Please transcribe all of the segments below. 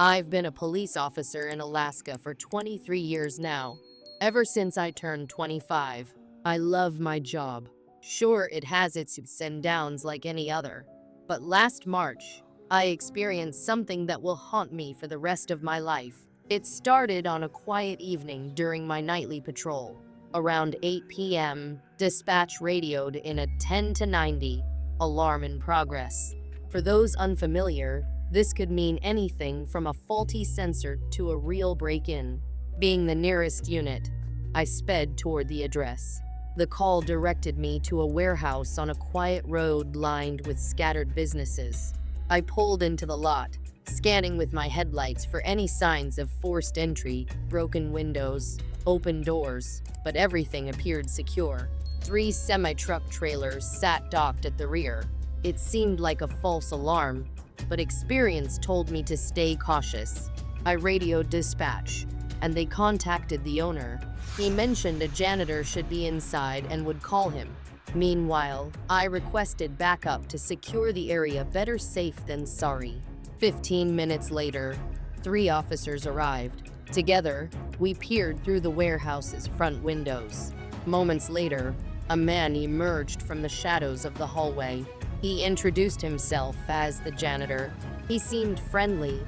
I've been a police officer in Alaska for 23 years now. Ever since I turned 25, I love my job. Sure, it has its ups and downs like any other. But last March, I experienced something that will haunt me for the rest of my life. It started on a quiet evening during my nightly patrol. Around 8 p.m., dispatch radioed in a 10 to 90 alarm in progress. For those unfamiliar, this could mean anything from a faulty sensor to a real break-in. Being the nearest unit, I sped toward the address. The call directed me to a warehouse on a quiet road lined with scattered businesses. I pulled into the lot, scanning with my headlights for any signs of forced entry, broken windows, open doors, but everything appeared secure. 3 semi-truck trailers sat docked at the rear. It seemed like a false alarm, but experience told me to stay cautious. I radioed dispatch, and they contacted the owner. He mentioned a janitor should be inside and would call him. Meanwhile, I requested backup to secure the area. Better safe than sorry. 15 minutes later, 3 officers arrived. Together, we peered through the warehouse's front windows. Moments later, a man emerged from the shadows of the hallway. He introduced himself as the janitor. He seemed friendly,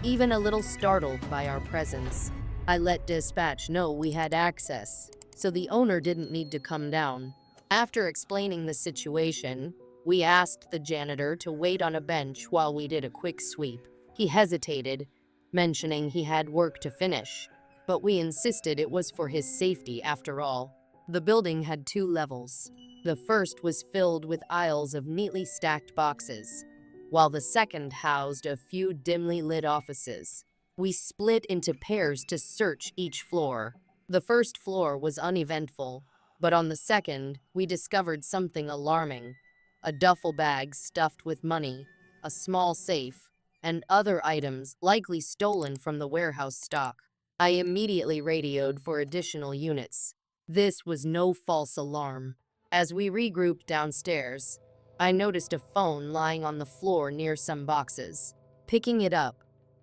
even a little startled by our presence. I let dispatch know we had access, so the owner didn't need to come down. After explaining the situation, we asked the janitor to wait on a bench while we did a quick sweep. He hesitated, mentioning he had work to finish, but we insisted it was for his safety after all. The building had 2 levels. The first was filled with aisles of neatly stacked boxes, while the second housed a few dimly lit offices. We split into pairs to search each floor. The first floor was uneventful, but on the second, we discovered something alarming. A duffel bag stuffed with money, a small safe, and other items likely stolen from the warehouse stock. I immediately radioed for additional units. This was no false alarm. As we regrouped downstairs, I noticed a phone lying on the floor near some boxes. Picking it up,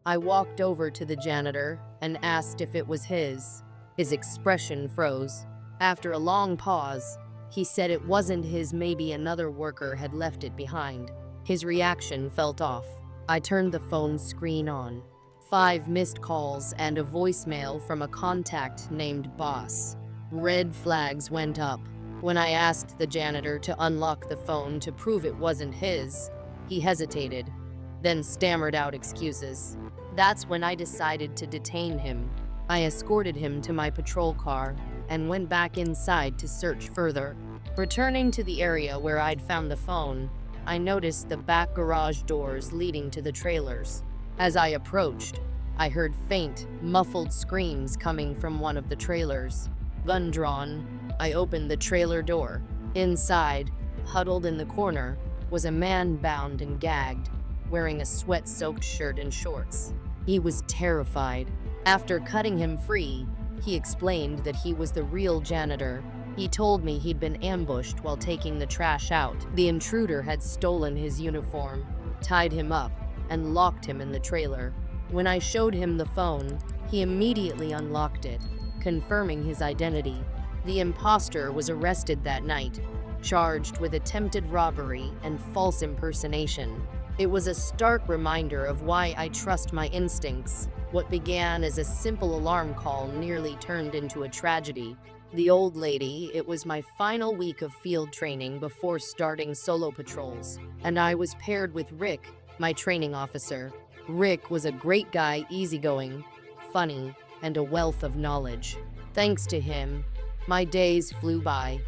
I walked over to the janitor and asked if it was his. His expression froze. After a long pause, he said it wasn't his, maybe another worker had left it behind. His reaction felt off. I turned the phone screen on. 5 missed calls and a voicemail from a contact named Boss. Red flags went up. When I asked the janitor to unlock the phone to prove it wasn't his, he hesitated, then stammered out excuses. That's when I decided to detain him. I escorted him to my patrol car and went back inside to search further. Returning to the area where I'd found the phone, I noticed the back garage doors leading to the trailers. As I approached, I heard faint, muffled screams coming from one of the trailers. Gun drawn, I opened the trailer door. Inside, huddled in the corner, was a man bound and gagged, wearing a sweat-soaked shirt and shorts. He was terrified. After cutting him free, he explained that he was the real janitor. He told me he'd been ambushed while taking the trash out. The intruder had stolen his uniform, tied him up, and locked him in the trailer. When I showed him the phone, he immediately unlocked it, confirming his identity. The imposter was arrested that night, charged with attempted robbery and false impersonation. It was a stark reminder of why I trust my instincts. What began as a simple alarm call nearly turned into a tragedy. The old lady, it was my final week of field training before starting solo patrols, and I was paired with Rick, my training officer. Rick was a great guy, easygoing, funny, and a wealth of knowledge. Thanks to him, my days flew by.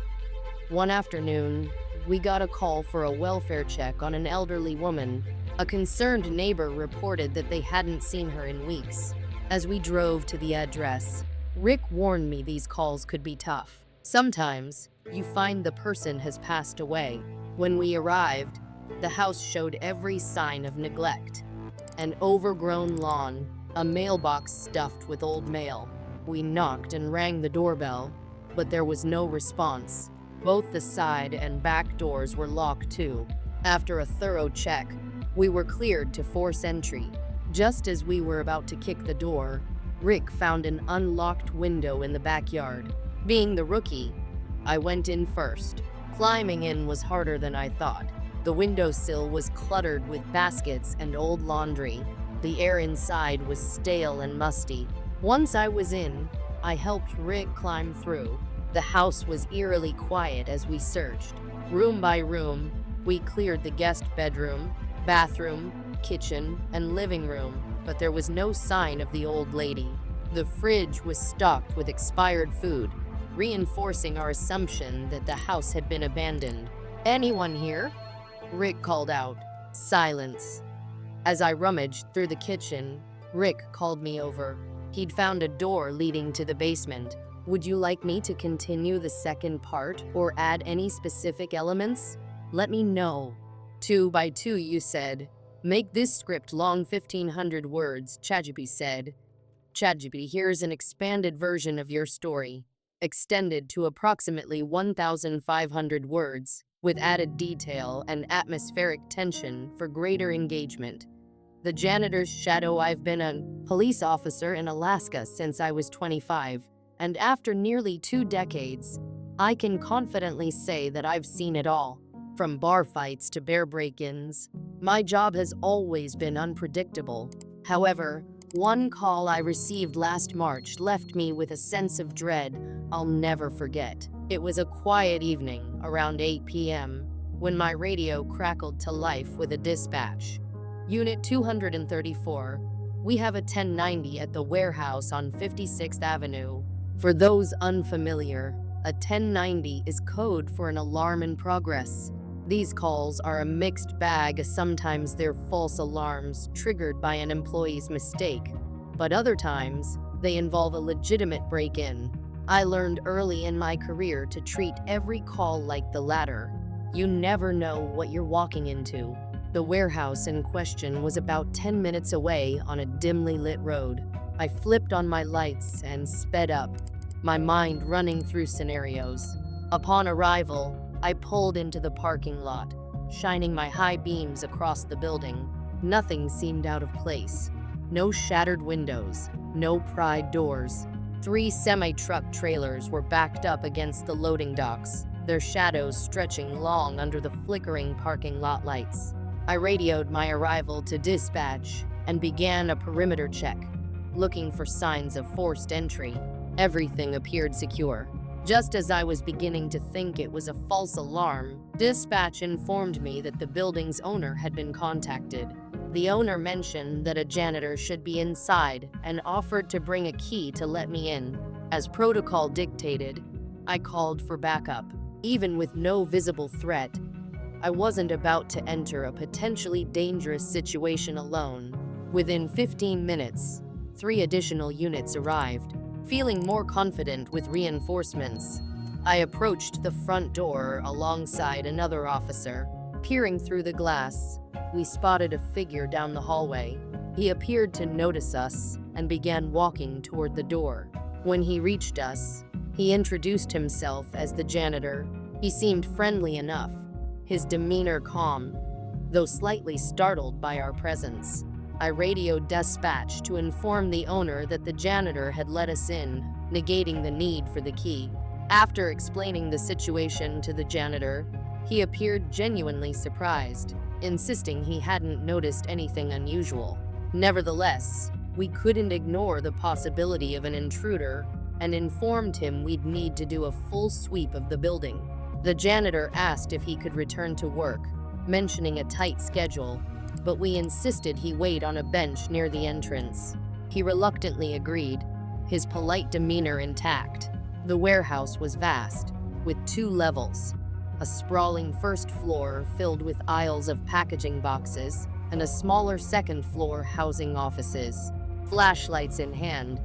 One afternoon, we got a call for a welfare check on an elderly woman. A concerned neighbor reported that they hadn't seen her in weeks. As we drove to the address, Rick warned me these calls could be tough. Sometimes, you find the person has passed away. When we arrived, the house showed every sign of neglect. An overgrown lawn, a mailbox stuffed with old mail. We knocked and rang the doorbell, but there was no response. Both the side and back doors were locked too. After a thorough check, we were cleared to force entry. Just as we were about to kick the door, Rick found an unlocked window in the backyard. Being the rookie, I went in first. Climbing in was harder than I thought. The windowsill was cluttered with baskets and old laundry. The air inside was stale and musty. Once I was in, I helped Rick climb through. The house was eerily quiet as we searched. Room by room, we cleared the guest bedroom, bathroom, kitchen, and living room, but there was no sign of the old lady. The fridge was stocked with expired food, reinforcing our assumption that the house had been abandoned. "Anyone here?" Rick called out. Silence. As I rummaged through the kitchen, Rick called me over. He'd found a door leading to the basement. "Would you like me to continue the second part or add any specific elements? Let me know." 2 by 2, you said. "Make this script long 1,500 words, ChatGPT said. ChatGPT, here's an expanded version of your story, extended to approximately 1,500 words, with added detail and atmospheric tension for greater engagement. The janitor's shadow. I've been a police officer in Alaska since I was 25, and after nearly 2 decades, I can confidently say that I've seen it all. From bar fights to bear break-ins, my job has always been unpredictable. However, one call I received last March left me with a sense of dread I'll never forget. It was a quiet evening, around 8 p.m., when my radio crackled to life with a dispatch. Unit 234, we have a 1090 at the warehouse on 56th Avenue. For those unfamiliar, a 1090 is code for an alarm in progress. These calls are a mixed bag. Sometimes they're false alarms triggered by an employee's mistake, but other times they involve a legitimate break-in. I learned early in my career to treat every call like the latter. You never know what you're walking into. The warehouse in question was about 10 minutes away on a dimly lit road. I flipped on my lights and sped up, my mind running through scenarios. Upon arrival, I pulled into the parking lot, shining my high beams across the building. Nothing seemed out of place. No shattered windows, no pried doors. 3 semi-truck trailers were backed up against the loading docks, their shadows stretching long under the flickering parking lot lights. I radioed my arrival to dispatch and began a perimeter check, looking for signs of forced entry. Everything appeared secure. Just as I was beginning to think it was a false alarm, dispatch informed me that the building's owner had been contacted. The owner mentioned that a janitor should be inside and offered to bring a key to let me in. As protocol dictated, I called for backup. Even with no visible threat, I wasn't about to enter a potentially dangerous situation alone. Within 15 minutes, 3 additional units arrived. Feeling more confident with reinforcements, I approached the front door alongside another officer. Peering through the glass, we spotted a figure down the hallway. He appeared to notice us and began walking toward the door. When he reached us, he introduced himself as the janitor. He seemed friendly enough, his demeanor calm, though slightly startled by our presence. I radioed dispatch to inform the owner that the janitor had let us in, negating the need for the key. After explaining the situation to the janitor, he appeared genuinely surprised, insisting he hadn't noticed anything unusual. Nevertheless, we couldn't ignore the possibility of an intruder and informed him we'd need to do a full sweep of the building. The janitor asked if he could return to work, mentioning a tight schedule, but we insisted he wait on a bench near the entrance. He reluctantly agreed, his polite demeanor intact. The warehouse was vast, with 2 levels, a sprawling first floor filled with aisles of packaging boxes, and a smaller second floor housing offices. Flashlights in hand,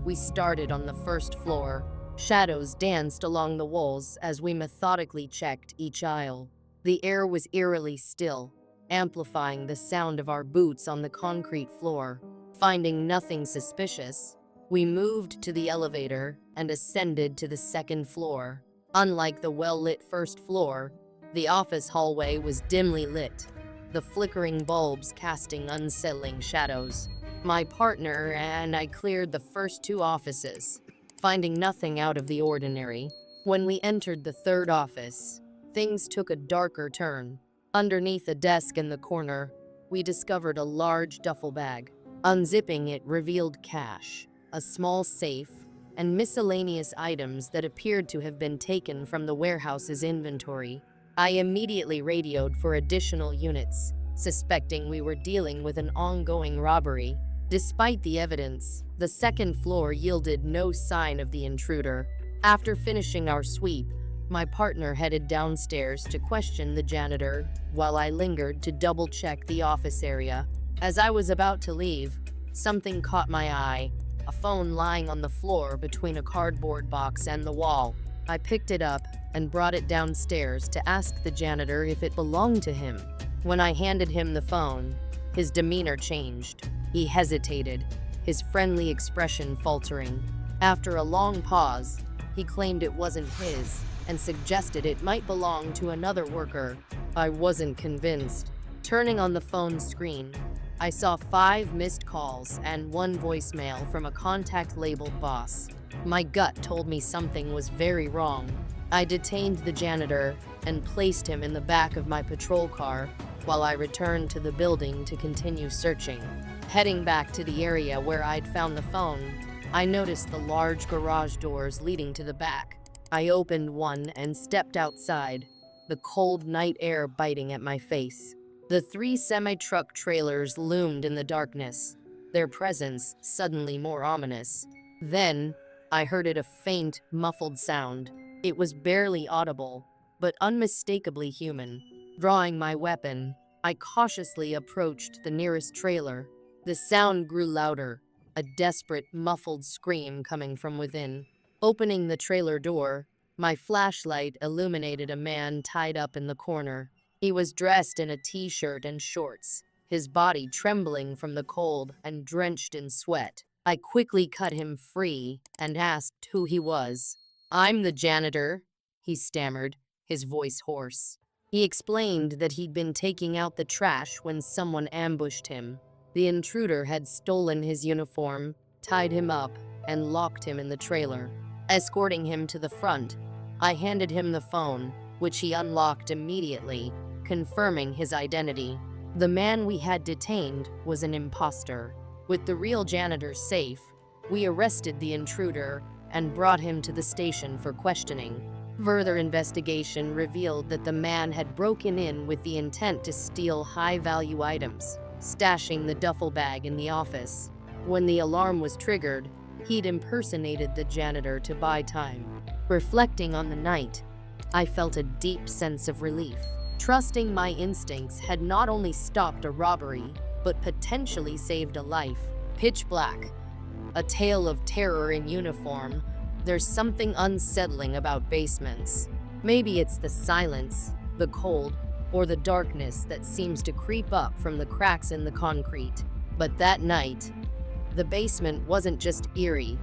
we started on the first floor. Shadows danced along the walls as we methodically checked each aisle. The air was eerily still, amplifying the sound of our boots on the concrete floor. Finding nothing suspicious, we moved to the elevator and ascended to the second floor. Unlike the well-lit first floor, the office hallway was dimly lit. the flickering bulbs casting unsettling shadows. My partner and I cleared the first two offices, finding nothing out of the ordinary. When we entered the third office, things took a darker turn. Underneath a desk in the corner, we discovered a large duffel bag. Unzipping it revealed cash, a small safe, and miscellaneous items that appeared to have been taken from the warehouse's inventory. I immediately radioed for additional units, suspecting we were dealing with an ongoing robbery. Despite the evidence, the second floor yielded no sign of the intruder. After finishing our sweep, my partner headed downstairs to question the janitor, while I lingered to double-check the office area. As I was about to leave, something caught my eye, a phone lying on the floor between a cardboard box and the wall. I picked it up and brought it downstairs to ask the janitor if it belonged to him. When I handed him the phone, his demeanor changed. He hesitated, his friendly expression faltering. After a long pause, he claimed it wasn't his and suggested it might belong to another worker. I wasn't convinced. Turning on the phone screen, I saw 5 missed calls and 1 voicemail from a contact labeled boss. My gut told me something was very wrong. I detained the janitor and placed him in the back of my patrol car while I returned to the building to continue searching. Heading back to the area where I'd found the phone, I noticed the large garage doors leading to the back. I opened one and stepped outside, the cold night air biting at my face. The 3 semi-truck trailers loomed in the darkness, their presence suddenly more ominous. Then, I heard a faint, muffled sound. It was barely audible, but unmistakably human. Drawing my weapon, I cautiously approached the nearest trailer. The sound grew louder, a desperate, muffled scream coming from within. Opening the trailer door, my flashlight illuminated a man tied up in the corner. He was dressed in a t-shirt and shorts, his body trembling from the cold and drenched in sweat. I quickly cut him free and asked who he was. "I'm the janitor," he stammered, his voice hoarse. He explained that he'd been taking out the trash when someone ambushed him. The intruder had stolen his uniform, tied him up, and locked him in the trailer. Escorting him to the front, I handed him the phone, which he unlocked immediately, confirming his identity. The man we had detained was an imposter. With the real janitor safe, we arrested the intruder and brought him to the station for questioning. Further investigation revealed that the man had broken in with the intent to steal high-value items, stashing the duffel bag in the office. When the alarm was triggered, he'd impersonated the janitor to buy time. Reflecting on the night, I felt a deep sense of relief. Trusting my instincts had not only stopped a robbery, but potentially saved a life. Pitch black, a tale of terror in uniform. There's something unsettling about basements. Maybe it's the silence, the cold, or the darkness that seems to creep up from the cracks in the concrete. But that night, the basement wasn't just eerie.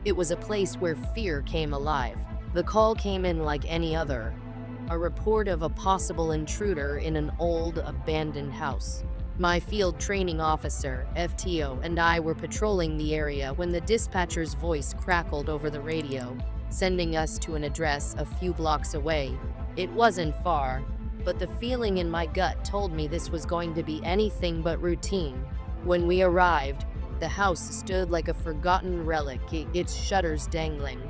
It was a place where fear came alive. The call came in like any other, a report of a possible intruder in an old, abandoned house. My field training officer, FTO, and I were patrolling the area when the dispatcher's voice crackled over the radio, sending us to an address a few blocks away. It wasn't far, but the feeling in my gut told me this was going to be anything but routine. When we arrived, the house stood like a forgotten relic, its shutters dangling,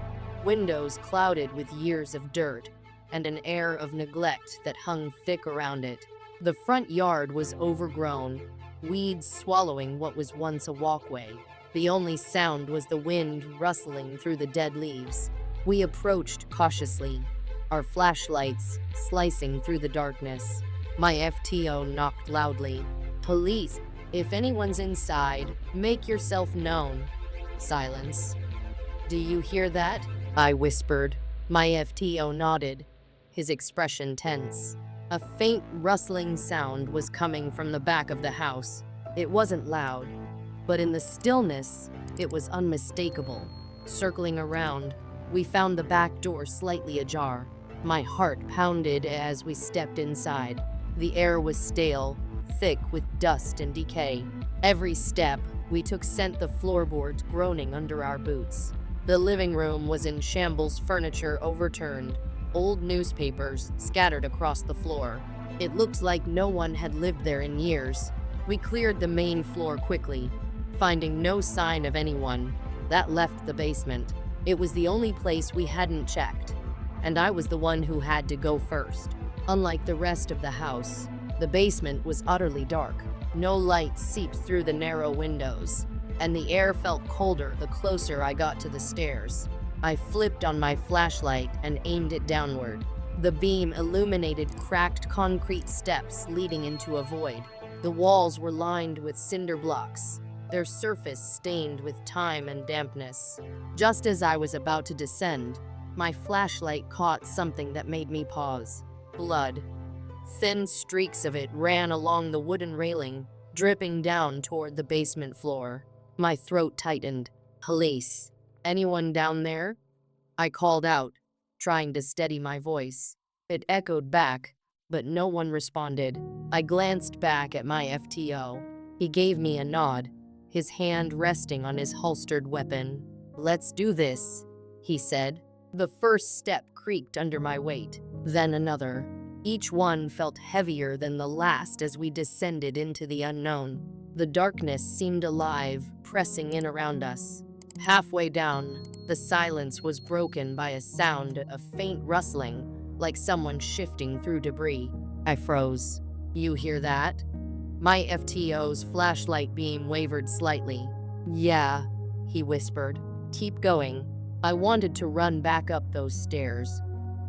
windows clouded with years of dirt, and an air of neglect that hung thick around it. The front yard was overgrown, weeds swallowing what was once a walkway. The only sound was the wind rustling through the dead leaves. We approached cautiously, our flashlights slicing through the darkness. My FTO knocked loudly. "Police, if anyone's inside, make yourself known." Silence. "Do you hear that?" I whispered. My FTO nodded, his expression tense. A faint rustling sound was coming from the back of the house. It wasn't loud, but in the stillness, it was unmistakable. Circling around, we found the back door slightly ajar. My heart pounded as we stepped inside. The air was stale, thick with dust and decay. Every step we took sent the floorboards groaning under our boots. The living room was in shambles, furniture overturned, old newspapers scattered across the floor. It looked like no one had lived there in years. We cleared the main floor quickly, finding no sign of anyone. That left the basement. It was the only place we hadn't checked, and I was the one who had to go first. Unlike the rest of the house, the basement was utterly dark. No light seeped through the narrow windows, and the air felt colder the closer I got to the stairs. I flipped on my flashlight and aimed it downward. The beam illuminated cracked concrete steps leading into a void. The walls were lined with cinder blocks, their surface stained with time and dampness. Just as I was about to descend, my flashlight caught something that made me pause. Blood. Thin streaks of it ran along the wooden railing, dripping down toward the basement floor. My throat tightened. Police. Anyone down there? I called out, trying to steady my voice. It echoed back, but no one responded. I glanced back at my FTO. He gave me a nod, his hand resting on his holstered weapon. "Let's do this," he said. The first step creaked under my weight, then another. Each one felt heavier than the last as we descended into the unknown. The darkness seemed alive, pressing in around us. Halfway down, the silence was broken by a sound of faint rustling, like someone shifting through debris. I froze. "You hear that?" My FTO's flashlight beam wavered slightly. "Yeah," he whispered. "Keep going." I wanted to run back up those stairs,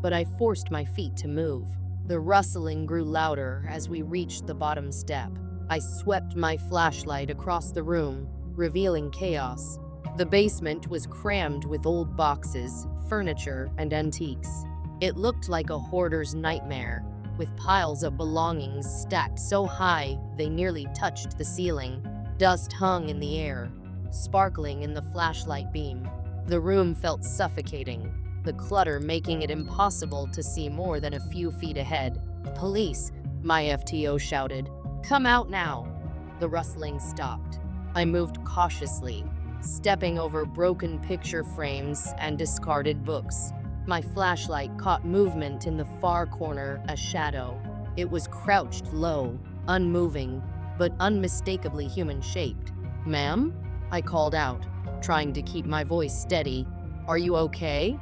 but I forced my feet to move. The rustling grew louder as we reached the bottom step. I swept my flashlight across the room, revealing chaos. The basement was crammed with old boxes, furniture, and antiques. It looked like a hoarder's nightmare, with piles of belongings stacked so high they nearly touched the ceiling. Dust hung in the air, sparkling in the flashlight beam. The room felt suffocating, the clutter making it impossible to see more than a few feet ahead. "Police!" my FTO shouted. "Come out now!" The rustling stopped. I moved cautiously, stepping over broken picture frames and discarded books. My flashlight caught movement in the far corner, a shadow. It was crouched low, unmoving, but unmistakably human-shaped. "Ma'am?" I called out, trying to keep my voice steady. "Are you okay?"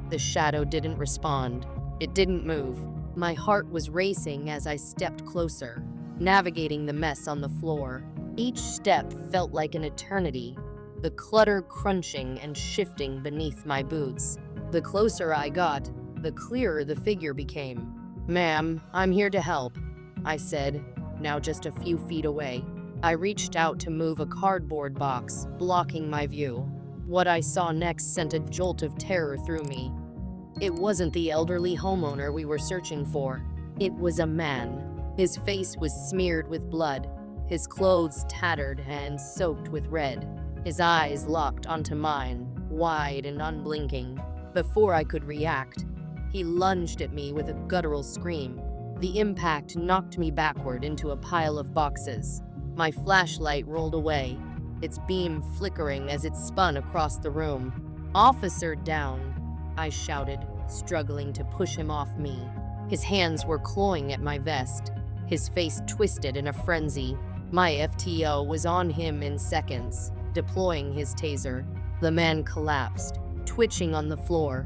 The shadow didn't respond. It didn't move. My heart was racing as I stepped closer, navigating the mess on the floor. Each step felt like an eternity, the clutter crunching and shifting beneath my boots. The closer I got, the clearer the figure became. "Ma'am, I'm here to help," I said, now just a few feet away. I reached out to move a cardboard box, blocking my view. What I saw next sent a jolt of terror through me. It wasn't the elderly homeowner we were searching for. It was a man. His face was smeared with blood, his clothes tattered and soaked with red. His eyes locked onto mine, wide and unblinking. Before I could react, he lunged at me with a guttural scream. The impact knocked me backward into a pile of boxes. My flashlight rolled away, its beam flickering as it spun across the room. "Officer down," I shouted, struggling to push him off me. His hands were clawing at my vest, his face twisted in a frenzy. My FTO was on him in seconds, deploying his taser. The man collapsed, twitching on the floor,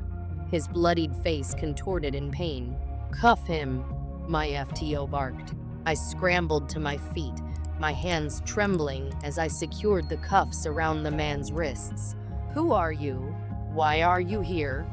his bloodied face contorted in pain. "Cuff him," my FTO barked. I scrambled to my feet, my hands trembling as I secured the cuffs around the man's wrists. "Who are you? Why are you here?"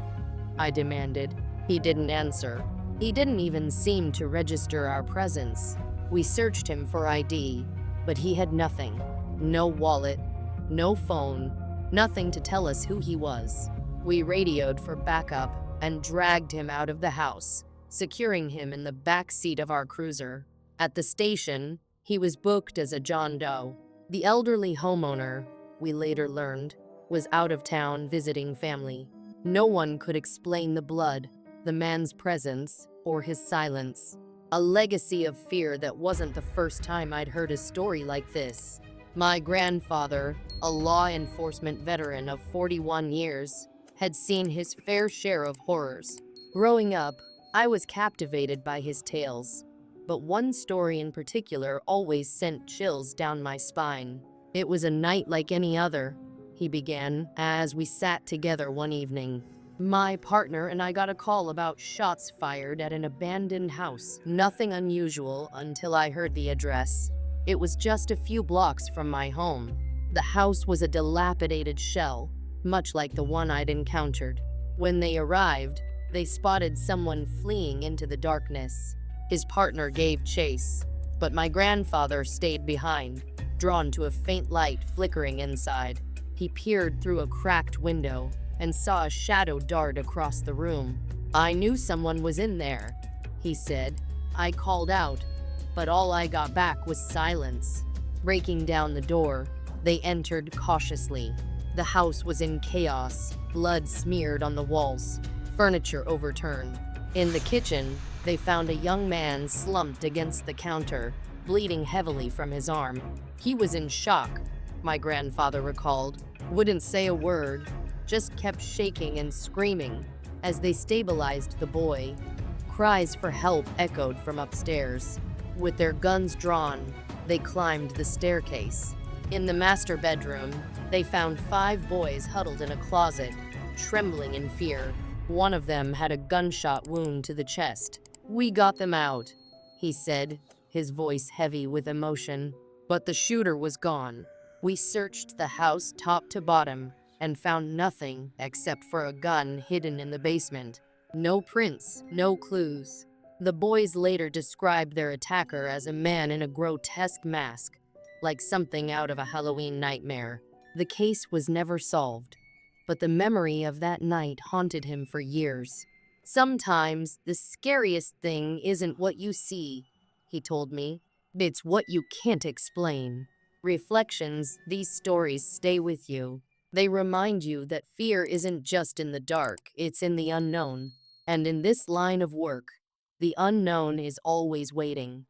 I demanded. He didn't answer. He didn't even seem to register our presence. We searched him for ID, but he had nothing. No wallet, no phone, nothing to tell us who he was. We radioed for backup and dragged him out of the house, securing him in the back seat of our cruiser. At the station, he was booked as a John Doe. The elderly homeowner, we later learned, was out of town visiting family. No one could explain the blood, the man's presence, or his silence. A legacy of fear that wasn't the first time I'd heard a story like this. My grandfather, a law enforcement veteran of 41 years, had seen his fair share of horrors. Growing up, I was captivated by his tales, but one story in particular always sent chills down my spine. It was a night like any other, he began, as we sat together one evening. My partner and I got a call about shots fired at an abandoned house. Nothing unusual until I heard the address. It was just a few blocks from my home. The house was a dilapidated shell, much like the one I'd encountered. When they arrived, they spotted someone fleeing into the darkness. His partner gave chase, but my grandfather stayed behind, drawn to a faint light flickering inside. He peered through a cracked window and saw a shadow dart across the room. "I knew someone was in there," he said. I called out, but all I got back was silence. Breaking down the door, they entered cautiously. The house was in chaos, blood smeared on the walls, furniture overturned. In the kitchen, they found a young man slumped against the counter, bleeding heavily from his arm. He was in shock, my grandfather recalled. Wouldn't say a word, just kept shaking and screaming. As they stabilized the boy, cries for help echoed from upstairs. With their guns drawn, they climbed the staircase. In the master bedroom, they found 5 boys huddled in a closet, trembling in fear. One of them had a gunshot wound to the chest. "We got them out," he said, his voice heavy with emotion. "But the shooter was gone. We searched the house top to bottom and found nothing except for a gun hidden in the basement. No prints, no clues." The boys later described their attacker as a man in a grotesque mask, like something out of a Halloween nightmare. The case was never solved, but the memory of that night haunted him for years. "Sometimes the scariest thing isn't what you see," he told me. "It's what you can't explain." Reflections, these stories stay with you. They remind you that fear isn't just in the dark, it's in the unknown. And in this line of work, the unknown is always waiting.